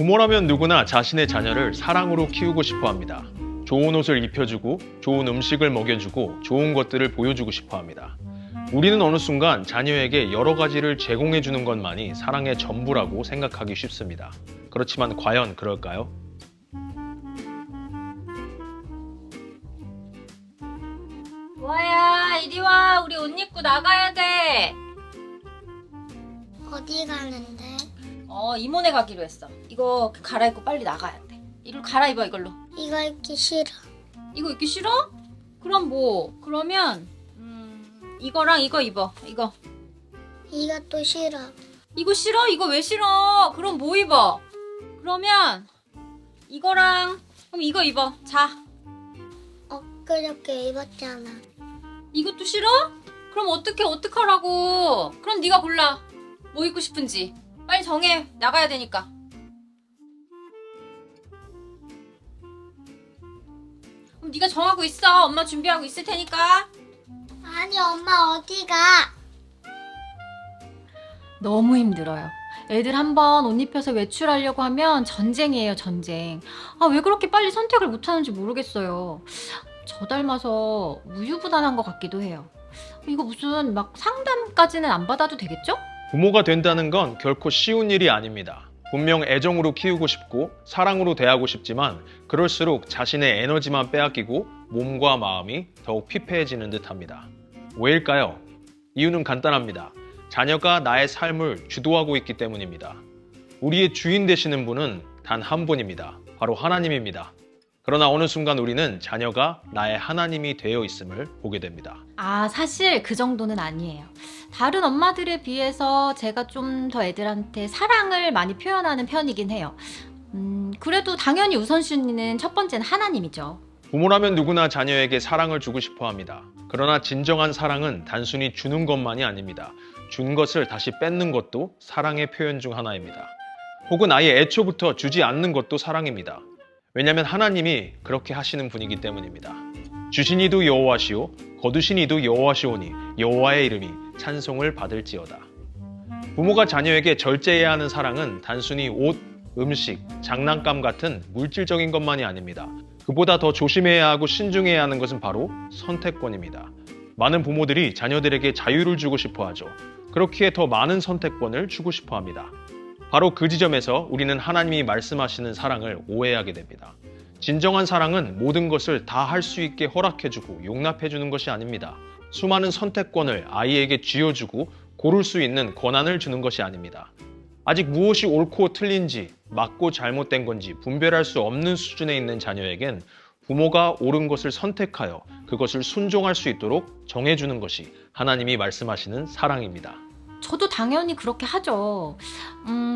부모라면 누구나 자신의 자녀를 사랑으로 키우고 싶어 합니다. 좋은 옷을 입혀주고, 좋은 음식을 먹여주고, 좋은 것들을 보여주고 싶어 합니다. 우리는 어느 순간 자녀에게 여러 가지를 제공해주는 것만이 사랑의 전부라고 생각하기 쉽습니다. 그렇지만 과연 그럴까요? 뭐야, 이리 와. 우리 옷 입고 나가야 돼. 어디 가는데? 이모네 가기로 했어. 이거 갈아입고 빨리 나가야 돼. 이걸 갈아입어, 이걸로. 이거 입기 싫어. 이거 입기 싫어? 그럼 뭐? 그러면 이거랑 이거 입어. 이거. 이것도 싫어. 이거 싫어? 이거 왜 싫어? 그럼 뭐 입어? 그러면 이거랑 그럼 이거 입어. 자. 엊그저께 입었잖아. 이것도 싫어? 그럼 어떡하라고? 그럼 네가 골라. 뭐 입고 싶은지. 빨리 정해. 나가야 되니까. 그럼 네가 정하고 있어. 엄마 준비하고 있을 테니까. 아니, 엄마 어디 가? 너무 힘들어요. 애들 한번 옷 입혀서 외출하려고 하면 전쟁이에요, 전쟁. 왜 그렇게 빨리 선택을 못하는지 모르겠어요. 저 닮아서 우유부단한 것 같기도 해요. 이거 무슨 막 상담까지는 안 받아도 되겠죠? 부모가 된다는 건 결코 쉬운 일이 아닙니다. 분명 애정으로 키우고 싶고 사랑으로 대하고 싶지만 그럴수록 자신의 에너지만 빼앗기고 몸과 마음이 더욱 피폐해지는 듯합니다. 왜일까요? 이유는 간단합니다. 자녀가 나의 삶을 주도하고 있기 때문입니다. 우리의 주인 되시는 분은 단 한 분입니다. 바로 하나님입니다. 그러나 어느 순간 우리는 자녀가 나의 하나님이 되어 있음을 보게 됩니다. 사실 그 정도는 아니에요. 다른 엄마들에 비해서 제가 좀 더 애들한테 사랑을 많이 표현하는 편이긴 해요. 그래도 당연히 우선순위는 첫 번째는 하나님이죠. 부모라면 누구나 자녀에게 사랑을 주고 싶어 합니다. 그러나 진정한 사랑은 단순히 주는 것만이 아닙니다. 준 것을 다시 뺏는 것도 사랑의 표현 중 하나입니다. 혹은 아예 애초부터 주지 않는 것도 사랑입니다. 왜냐하면 하나님이 그렇게 하시는 분이기 때문입니다. 주신 이도 여호와시오 거두신 이도 여호와시오니 여호와의 이름이 찬송을 받을지어다. 부모가 자녀에게 절제해야 하는 사랑은 단순히 옷, 음식, 장난감 같은 물질적인 것만이 아닙니다. 그보다 더 조심해야 하고 신중해야 하는 것은 바로 선택권입니다. 많은 부모들이 자녀들에게 자유를 주고 싶어 하죠. 그렇기에 더 많은 선택권을 주고 싶어 합니다. 바로 그 지점에서 우리는 하나님이 말씀하시는 사랑을 오해하게 됩니다. 진정한 사랑은 모든 것을 다 할 수 있게 허락해주고 용납해주는 것이 아닙니다. 수많은 선택권을 아이에게 쥐어주고 고를 수 있는 권한을 주는 것이 아닙니다. 아직 무엇이 옳고 틀린지, 맞고 잘못된 건지 분별할 수 없는 수준에 있는 자녀에겐 부모가 옳은 것을 선택하여 그것을 순종할 수 있도록 정해주는 것이 하나님이 말씀하시는 사랑입니다. 저도 당연히 그렇게 하죠.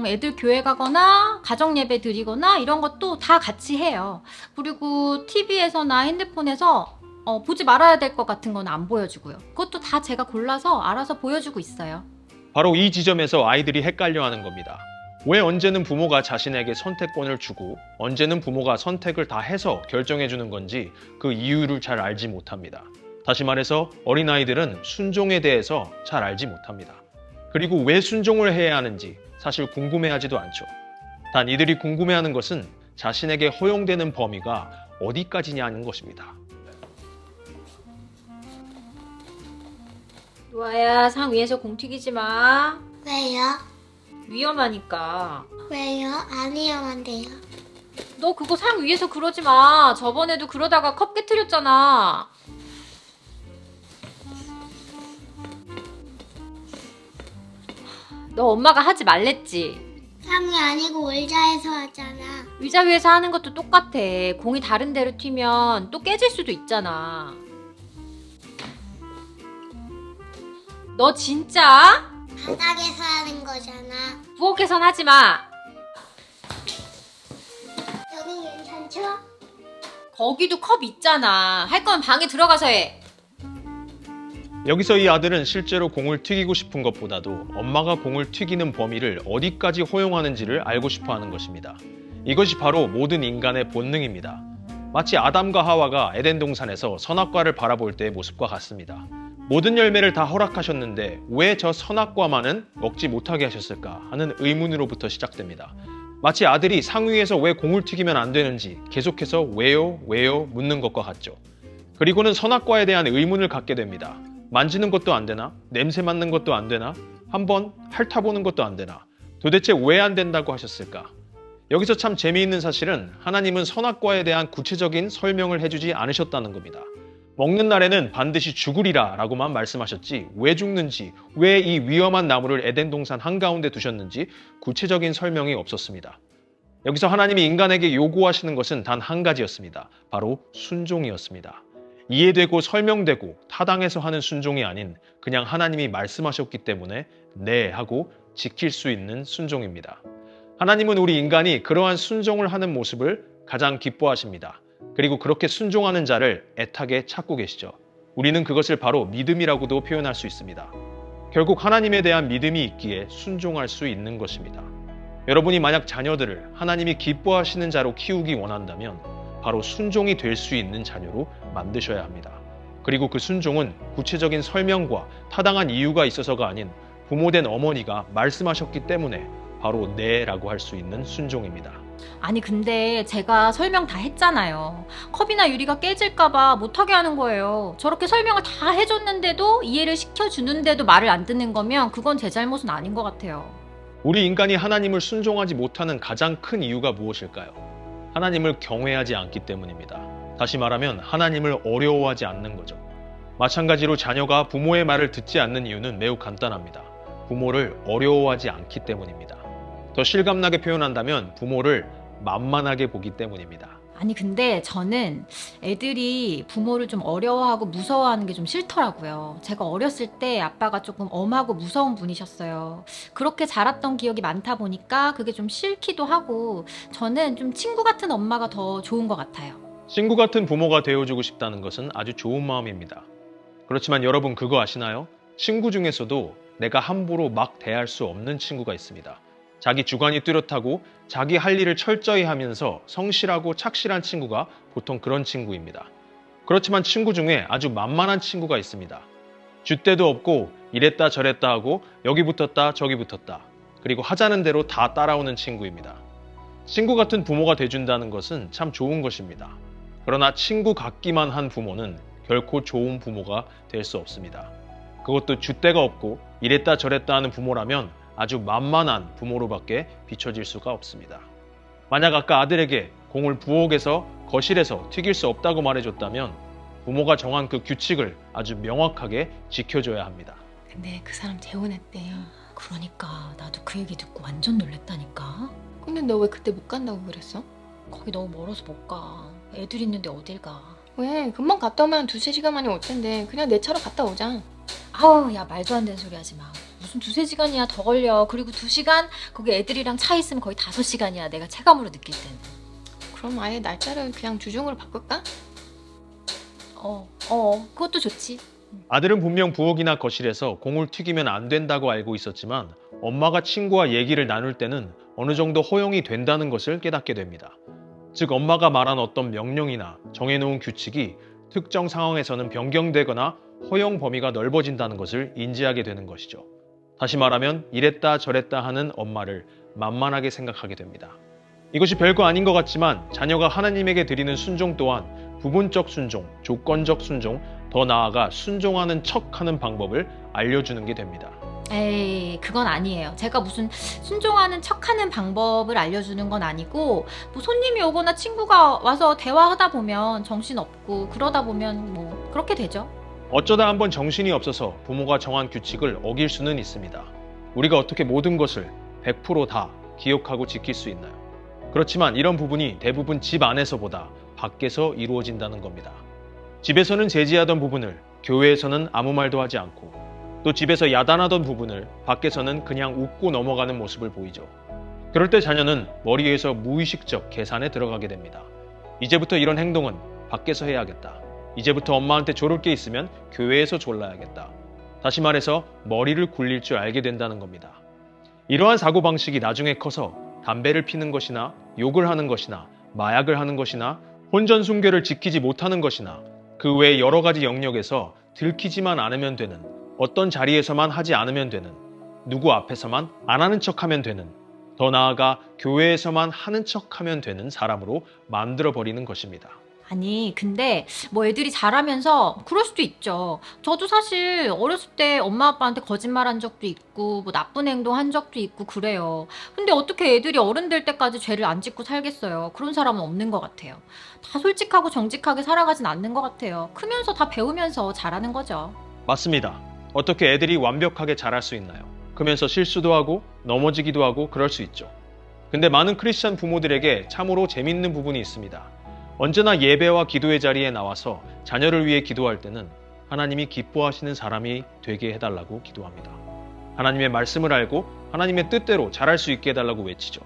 애들 교회 가거나 가정 예배 드리거나 이런 것도 다 같이 해요. 그리고 TV에서나 핸드폰에서 보지 말아야 될 것 같은 건 안 보여주고요. 그것도 다 제가 골라서 알아서 보여주고 있어요. 바로 이 지점에서 아이들이 헷갈려하는 겁니다. 왜 언제는 부모가 자신에게 선택권을 주고 언제는 부모가 선택을 다 해서 결정해주는 건지 그 이유를 잘 알지 못합니다. 다시 말해서 어린아이들은 순종에 대해서 잘 알지 못합니다. 그리고 왜 순종을 해야 하는지 사실 궁금해하지도 않죠. 단 이들이 궁금해하는 것은 자신에게 허용되는 범위가 어디까지냐는 것입니다. 노아야, 상 위에서 공 튀기지 마. 왜요? 위험하니까. 왜요? 안 위험한데요. 너 그거 상 위에서 그러지 마. 저번에도 그러다가 컵 깨트렸잖아. 너 엄마가 하지 말랬지. 상이 아니고 의자에서 하잖아. 의자 위에서 하는 것도 똑같아. 공이 다른 데로 튀면 또 깨질 수도 있잖아. 너 진짜? 바닥에서 하는 거잖아. 부엌에선 하지 마. 여기 괜찮죠? 거기도 컵 있잖아. 할 거면 방에 들어가서 해. 여기서 이 아들은 실제로 공을 튀기고 싶은 것보다도 엄마가 공을 튀기는 범위를 어디까지 허용하는지를 알고 싶어 하는 것입니다. 이것이 바로 모든 인간의 본능입니다. 마치 아담과 하와가 에덴 동산에서 선악과를 바라볼 때의 모습과 같습니다. 모든 열매를 다 허락하셨는데 왜 저 선악과만은 먹지 못하게 하셨을까 하는 의문으로부터 시작됩니다. 마치 아들이 상위에서 왜 공을 튀기면 안 되는지 계속해서 왜요? 왜요? 묻는 것과 같죠. 그리고는 선악과에 대한 의문을 갖게 됩니다. 만지는 것도 안 되나? 냄새 맡는 것도 안 되나? 한번 핥아보는 것도 안 되나? 도대체 왜 안 된다고 하셨을까? 여기서 참 재미있는 사실은 하나님은 선악과에 대한 구체적인 설명을 해주지 않으셨다는 겁니다. 먹는 날에는 반드시 죽으리라 라고만 말씀하셨지 왜 죽는지, 왜 이 위험한 나무를 에덴 동산 한가운데 두셨는지 구체적인 설명이 없었습니다. 여기서 하나님이 인간에게 요구하시는 것은 단 한 가지였습니다. 바로 순종이었습니다. 이해되고 설명되고 타당해서 하는 순종이 아닌 그냥 하나님이 말씀하셨기 때문에 네 하고 지킬 수 있는 순종입니다. 하나님은 우리 인간이 그러한 순종을 하는 모습을 가장 기뻐하십니다. 그리고 그렇게 순종하는 자를 애타게 찾고 계시죠. 우리는 그것을 바로 믿음이라고도 표현할 수 있습니다. 결국 하나님에 대한 믿음이 있기에 순종할 수 있는 것입니다. 여러분이 만약 자녀들을 하나님이 기뻐하시는 자로 키우기 원한다면 바로 순종이 될 수 있는 자녀로 만드셔야 합니다. 그리고 그 순종은 구체적인 설명과 타당한 이유가 있어서가 아닌 부모된 어머니가 말씀하셨기 때문에 바로 네라고 할 수 있는 순종입니다. 아니 근데 제가 설명 다 했잖아요. 컵이나 유리가 깨질까봐 못하게 하는 거예요. 저렇게 설명을 다 해줬는데도 이해를 시켜주는데도 말을 안 듣는 거면 그건 제 잘못은 아닌 것 같아요. 우리 인간이 하나님을 순종하지 못하는 가장 큰 이유가 무엇일까요? 하나님을 경외하지 않기 때문입니다. 다시 말하면 하나님을 어려워하지 않는 거죠. 마찬가지로 자녀가 부모의 말을 듣지 않는 이유는 매우 간단합니다. 부모를 어려워하지 않기 때문입니다. 더 실감나게 표현한다면 부모를 만만하게 보기 때문입니다. 아니 근데 저는 애들이 부모를 좀 어려워하고 무서워하는 게 좀 싫더라고요. 제가 어렸을 때 아빠가 조금 엄하고 무서운 분이셨어요. 그렇게 자랐던 기억이 많다 보니까 그게 좀 싫기도 하고 저는 좀 친구 같은 엄마가 더 좋은 것 같아요. 친구 같은 부모가 되어주고 싶다는 것은 아주 좋은 마음입니다. 그렇지만 여러분 그거 아시나요? 친구 중에서도 내가 함부로 막 대할 수 없는 친구가 있습니다. 자기 주관이 뚜렷하고 자기 할 일을 철저히 하면서 성실하고 착실한 친구가 보통 그런 친구입니다. 그렇지만 친구 중에 아주 만만한 친구가 있습니다. 줏대도 없고 이랬다 저랬다 하고 여기 붙었다 저기 붙었다. 그리고 하자는 대로 다 따라오는 친구입니다. 친구 같은 부모가 돼준다는 것은 참 좋은 것입니다. 그러나 친구 같기만 한 부모는 결코 좋은 부모가 될 수 없습니다. 그것도 줏대가 없고 이랬다 저랬다 하는 부모라면 아주 만만한 부모로밖에 비춰질 수가 없습니다. 만약 아까 아들에게 공을 부엌에서 거실에서 튀길 수 없다고 말해줬다면 부모가 정한 그 규칙을 아주 명확하게 지켜줘야 합니다. 근데 그 사람 재혼했대요. 그러니까 나도 그 얘기 듣고 완전 놀랬다니까. 근데 너 왜 그때 못 간다고 그랬어? 거기 너무 멀어서 못 가. 애들 있는데 어딜 가. 왜? 금방 갔다 오면 2-3시간 만에 올 텐데 그냥 내 차로 갔다 오자. 아우 야 말도 안 되는 소리 하지 마. 무슨 2-3시간이야 더 걸려. 그리고 2시간 거기 애들이랑 차 있으면 거의 5시간이야. 내가 체감으로 느낄 때는. 그럼 아예 날짜를 그냥 주중으로 바꿀까? 그것도 좋지. 아들은 분명 부엌이나 거실에서 공을 튀기면 안 된다고 알고 있었지만 엄마가 친구와 얘기를 나눌 때는 어느 정도 허용이 된다는 것을 깨닫게 됩니다. 즉 엄마가 말한 어떤 명령이나 정해놓은 규칙이 특정 상황에서는 변경되거나 허용 범위가 넓어진다는 것을 인지하게 되는 것이죠. 다시 말하면 이랬다 저랬다 하는 엄마를 만만하게 생각하게 됩니다. 이것이 별거 아닌 것 같지만 자녀가 하나님에게 드리는 순종 또한 부분적 순종, 조건적 순종, 더 나아가 순종하는 척하는 방법을 알려주는 게 됩니다. 에이 그건 아니에요. 제가 무슨 순종하는 척하는 방법을 알려주는 건 아니고 뭐 손님이 오거나 친구가 와서 대화하다 보면 정신없고 그러다 보면 뭐 그렇게 되죠. 어쩌다 한번 정신이 없어서 부모가 정한 규칙을 어길 수는 있습니다. 우리가 어떻게 모든 것을 100% 다 기억하고 지킬 수 있나요? 그렇지만 이런 부분이 대부분 집 안에서보다 밖에서 이루어진다는 겁니다. 집에서는 제지하던 부분을 교회에서는 아무 말도 하지 않고 또 집에서 야단하던 부분을 밖에서는 그냥 웃고 넘어가는 모습을 보이죠. 그럴 때 자녀는 머리에서 무의식적 계산에 들어가게 됩니다. 이제부터 이런 행동은 밖에서 해야겠다. 이제부터 엄마한테 조를 게 있으면 교회에서 졸라야겠다. 다시 말해서 머리를 굴릴 줄 알게 된다는 겁니다. 이러한 사고방식이 나중에 커서 담배를 피는 것이나 욕을 하는 것이나 마약을 하는 것이나 혼전순결을 지키지 못하는 것이나 그 외 여러 가지 영역에서 들키지만 않으면 되는 어떤 자리에서만 하지 않으면 되는 누구 앞에서만 안 하는 척하면 되는 더 나아가 교회에서만 하는 척하면 되는 사람으로 만들어버리는 것입니다. 아니, 근데 뭐 애들이 자라면서 그럴 수도 있죠. 저도 사실 어렸을 때 엄마 아빠한테 거짓말한 적도 있고 뭐 나쁜 행동 한 적도 있고 그래요. 근데 어떻게 애들이 어른 될 때까지 죄를 안 짓고 살겠어요. 그런 사람은 없는 것 같아요. 다 솔직하고 정직하게 살아가진 않는 것 같아요. 크면서 다 배우면서 자라는 거죠. 맞습니다. 어떻게 애들이 완벽하게 자랄 수 있나요? 크면서 실수도 하고 넘어지기도 하고 그럴 수 있죠. 근데 많은 크리스찬 부모들에게 참으로 재밌는 부분이 있습니다. 언제나 예배와 기도의 자리에 나와서 자녀를 위해 기도할 때는 하나님이 기뻐하시는 사람이 되게 해달라고 기도합니다. 하나님의 말씀을 알고 하나님의 뜻대로 자랄 수 있게 해달라고 외치죠.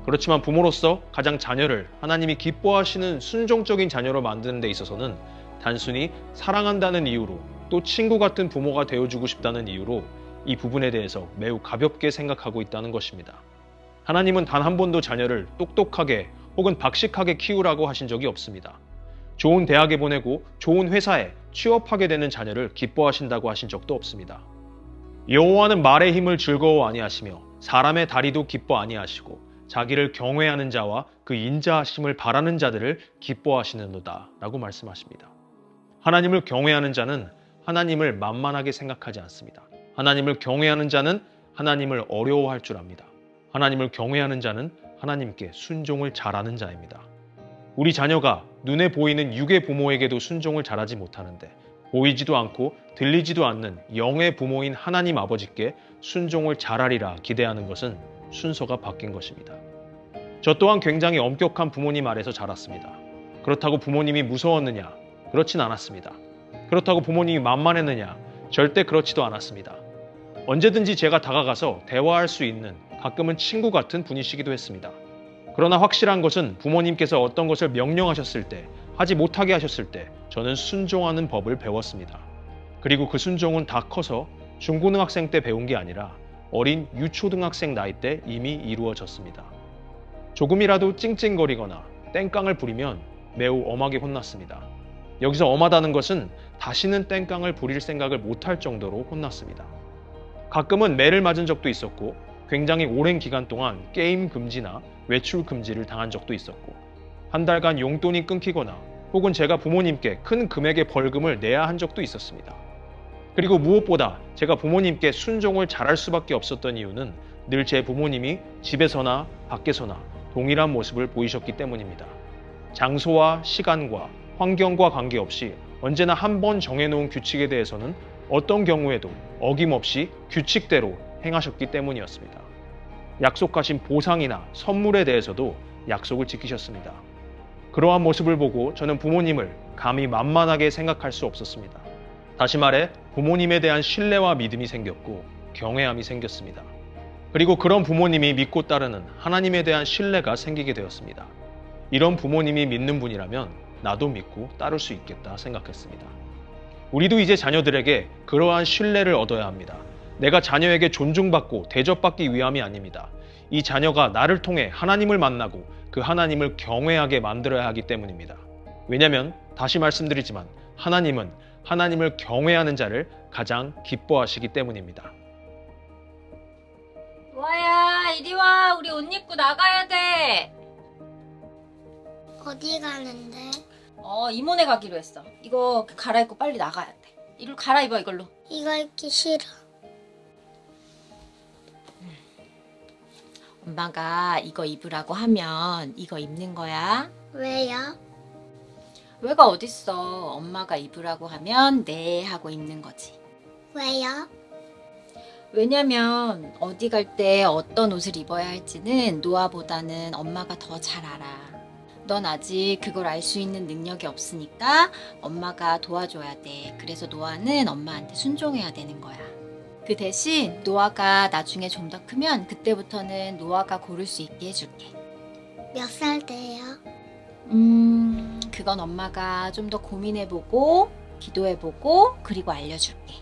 그렇지만 부모로서 가장 자녀를 하나님이 기뻐하시는 순종적인 자녀로 만드는 데 있어서는 단순히 사랑한다는 이유로 또 친구 같은 부모가 되어주고 싶다는 이유로 이 부분에 대해서 매우 가볍게 생각하고 있다는 것입니다. 하나님은 단 한 번도 자녀를 똑똑하게 혹은 박식하게 키우라고 하신 적이 없습니다. 좋은 대학에 보내고 좋은 회사에 취업하게 되는 자녀를 기뻐하신다고 하신 적도 없습니다. 여호와는 말의 힘을 즐거워 아니하시며 사람의 다리도 기뻐 아니하시고 자기를 경외하는 자와 그 인자하심을 바라는 자들을 기뻐하시는도다 라고 말씀하십니다. 하나님을 경외하는 자는 하나님을 만만하게 생각하지 않습니다. 하나님을 경외하는 자는 하나님을 어려워할 줄 압니다. 하나님을 경외하는 자는 하나님께 순종을 잘하는 자입니다. 우리 자녀가 눈에 보이는 육의 부모에게도 순종을 잘하지 못하는데 보이지도 않고 들리지도 않는 영의 부모인 하나님 아버지께 순종을 잘하리라 기대하는 것은 순서가 바뀐 것입니다. 저 또한 굉장히 엄격한 부모님 아래서 자랐습니다. 그렇다고 부모님이 무서웠느냐? 그렇진 않았습니다. 그렇다고 부모님이 만만했느냐? 절대 그렇지도 않았습니다. 언제든지 제가 다가가서 대화할 수 있는 가끔은 친구 같은 분이시기도 했습니다. 그러나 확실한 것은 부모님께서 어떤 것을 명령하셨을 때, 하지 못하게 하셨을 때 저는 순종하는 법을 배웠습니다. 그리고 그 순종은 다 커서 중고등학생 때 배운 게 아니라 어린 유초등학생 나이 때 이미 이루어졌습니다. 조금이라도 찡찡거리거나 땡깡을 부리면 매우 엄하게 혼났습니다. 여기서 엄하다는 것은 다시는 땡깡을 부릴 생각을 못할 정도로 혼났습니다. 가끔은 매를 맞은 적도 있었고 굉장히 오랜 기간 동안 게임 금지나 외출 금지를 당한 적도 있었고 한 달간 용돈이 끊기거나 혹은 제가 부모님께 큰 금액의 벌금을 내야 한 적도 있었습니다. 그리고 무엇보다 제가 부모님께 순종을 잘할 수밖에 없었던 이유는 늘 제 부모님이 집에서나 밖에서나 동일한 모습을 보이셨기 때문입니다. 장소와 시간과 환경과 관계없이 언제나 한 번 정해놓은 규칙에 대해서는 어떤 경우에도 어김없이 규칙대로 행하셨기 때문이었습니다. 약속하신 보상이나 선물에 대해서도 약속을 지키셨습니다. 그러한 모습을 보고 저는 부모님을 감히 만만하게 생각할 수 없었습니다. 다시 말해 부모님에 대한 신뢰와 믿음이 생겼고 경외함이 생겼습니다. 그리고 그런 부모님이 믿고 따르는 하나님에 대한 신뢰가 생기게 되었습니다. 이런 부모님이 믿는 분이라면 나도 믿고 따를 수 있겠다 생각했습니다. 우리도 이제 자녀들에게 그러한 신뢰를 얻어야 합니다. 내가 자녀에게 존중받고 대접받기 위함이 아닙니다. 이 자녀가 나를 통해 하나님을 만나고 그 하나님을 경외하게 만들어야 하기 때문입니다. 왜냐하면 다시 말씀드리지만 하나님은 하나님을 경외하는 자를 가장 기뻐하시기 때문입니다. 노아야, 이리 와. 우리 옷 입고 나가야 돼. 어디 가는데? 이모네 가기로 했어. 이거 갈아입고 빨리 나가야 돼. 이걸 갈아입어, 이걸로. 이거 입기 싫어. 엄마가 이거 입으라고 하면 이거 입는 거야. 왜요? 왜가 어딨어. 엄마가 입으라고 하면 네 하고 입는 거지. 왜요? 왜냐면 어디 갈 때 어떤 옷을 입어야 할지는 노아보다는 엄마가 더 잘 알아. 넌 아직 그걸 알 수 있는 능력이 없으니까 엄마가 도와줘야 돼. 그래서 노아는 엄마한테 순종해야 되는 거야. 그 대신 노아가 나중에 좀 더 크면 그때부터는 노아가 고를 수 있게 해줄게. 몇 살 때요? 그건 엄마가 좀 더 고민해보고 기도해보고 그리고 알려줄게.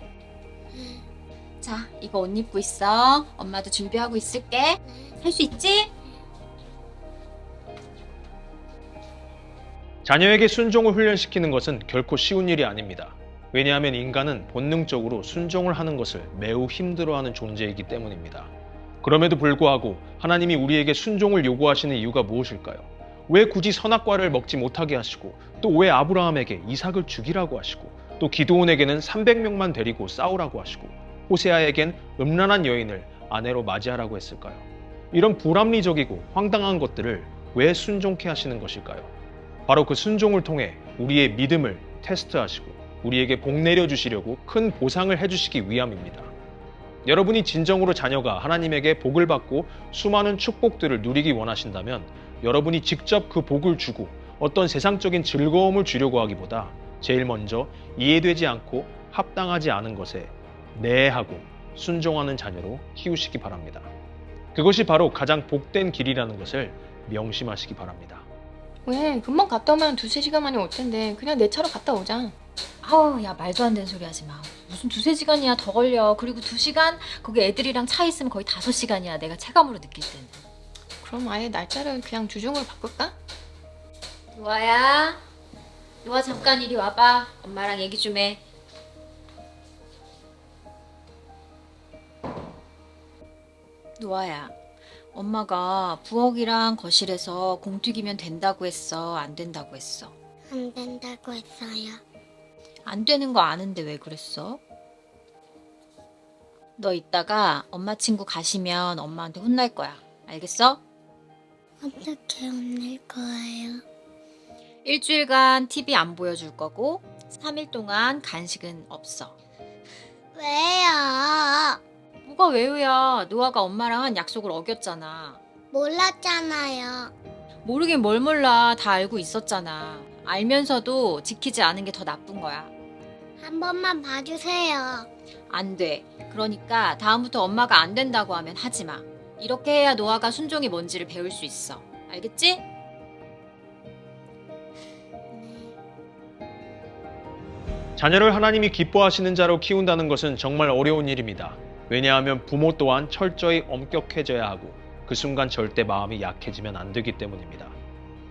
자, 이거 옷 입고 있어. 엄마도 준비하고 있을게. 네. 할 수 있지? 자녀에게 순종을 훈련시키는 것은 결코 쉬운 일이 아닙니다. 왜냐하면 인간은 본능적으로 순종을 하는 것을 매우 힘들어하는 존재이기 때문입니다. 그럼에도 불구하고 하나님이 우리에게 순종을 요구하시는 이유가 무엇일까요? 왜 굳이 선악과를 먹지 못하게 하시고, 또 왜 아브라함에게 이삭을 죽이라고 하시고, 또 기드온에게는 300명만 데리고 싸우라고 하시고, 호세아에겐 음란한 여인을 아내로 맞이하라고 했을까요? 이런 불합리적이고 황당한 것들을 왜 순종케 하시는 것일까요? 바로 그 순종을 통해 우리의 믿음을 테스트하시고 우리에게 복 내려주시려고 큰 보상을 해주시기 위함입니다. 여러분이 진정으로 자녀가 하나님에게 복을 받고 수많은 축복들을 누리기 원하신다면 여러분이 직접 그 복을 주고 어떤 세상적인 즐거움을 주려고 하기보다 제일 먼저 이해되지 않고 합당하지 않은 것에 내하고 순종하는 자녀로 키우시기 바랍니다. 그것이 바로 가장 복된 길이라는 것을 명심하시기 바랍니다. 왜? 금방 갔다 오면 2-3시간 만에 올 텐데 그냥 내 차로 갔다 오자. 아우, 야, 말도 안 되는 소리 하지 마. 무슨 2-3시간이야 더 걸려. 그리고 2시간? 거기 애들이랑 차 있으면 거의 5시간이야. 내가 체감으로 느낄 때는. 그럼 아예 날짜를 그냥 주중으로 바꿀까? 노아야, 노아 잠깐 이리 와봐. 엄마랑 얘기 좀 해. 노아야, 엄마가 부엌이랑 거실에서 공튀기면 된다고 했어? 안 된다고 했어? 안 된다고 했어요. 안 되는 거 아는데 왜 그랬어? 너 이따가 엄마 친구 가시면 엄마한테 혼날 거야. 알겠어? 어떻게 혼낼 거예요? 일주일간 TV 안 보여줄 거고 3일 동안 간식은 없어. 왜요? 뭐가 왜요야? 노아가 엄마랑 한 약속을 어겼잖아. 몰랐잖아요. 모르긴 뭘 몰라. 다 알고 있었잖아. 알면서도 지키지 않은 게 더 나쁜 거야. 한 번만 봐주세요. 안 돼. 그러니까 다음부터 엄마가 안 된다고 하면 하지 마. 이렇게 해야 노아가 순종이 뭔지를 배울 수 있어. 알겠지? 자녀를 하나님이 기뻐하시는 자로 키운다는 것은 정말 어려운 일입니다. 왜냐하면 부모 또한 철저히 엄격해져야 하고 그 순간 절대 마음이 약해지면 안 되기 때문입니다.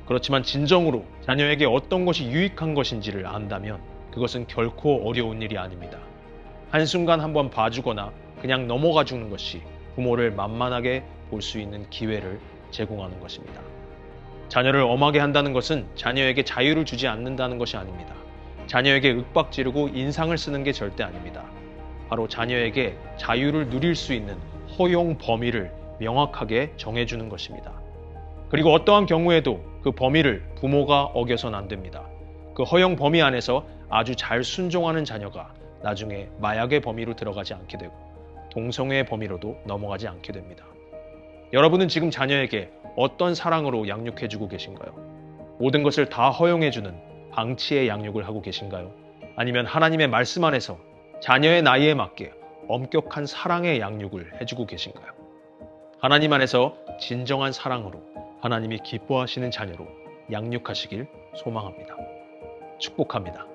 그렇지만 진정으로 자녀에게 어떤 것이 유익한 것인지를 안다면 그것은 결코 어려운 일이 아닙니다. 한순간 한번 봐주거나 그냥 넘어가 주는 것이 부모를 만만하게 볼 수 있는 기회를 제공하는 것입니다. 자녀를 엄하게 한다는 것은 자녀에게 자유를 주지 않는다는 것이 아닙니다. 자녀에게 윽박지르고 인상을 쓰는 게 절대 아닙니다. 바로 자녀에게 자유를 누릴 수 있는 허용 범위를 명확하게 정해주는 것입니다. 그리고 어떠한 경우에도 그 범위를 부모가 어겨선 안 됩니다. 그 허용 범위 안에서 아주 잘 순종하는 자녀가 나중에 마약의 범위로 들어가지 않게 되고 동성애의 범위로도 넘어가지 않게 됩니다. 여러분은 지금 자녀에게 어떤 사랑으로 양육해주고 계신가요? 모든 것을 다 허용해주는 방치의 양육을 하고 계신가요? 아니면 하나님의 말씀 안에서 자녀의 나이에 맞게 엄격한 사랑의 양육을 해주고 계신가요? 하나님 안에서 진정한 사랑으로 하나님이 기뻐하시는 자녀로 양육하시길 소망합니다. 축복합니다.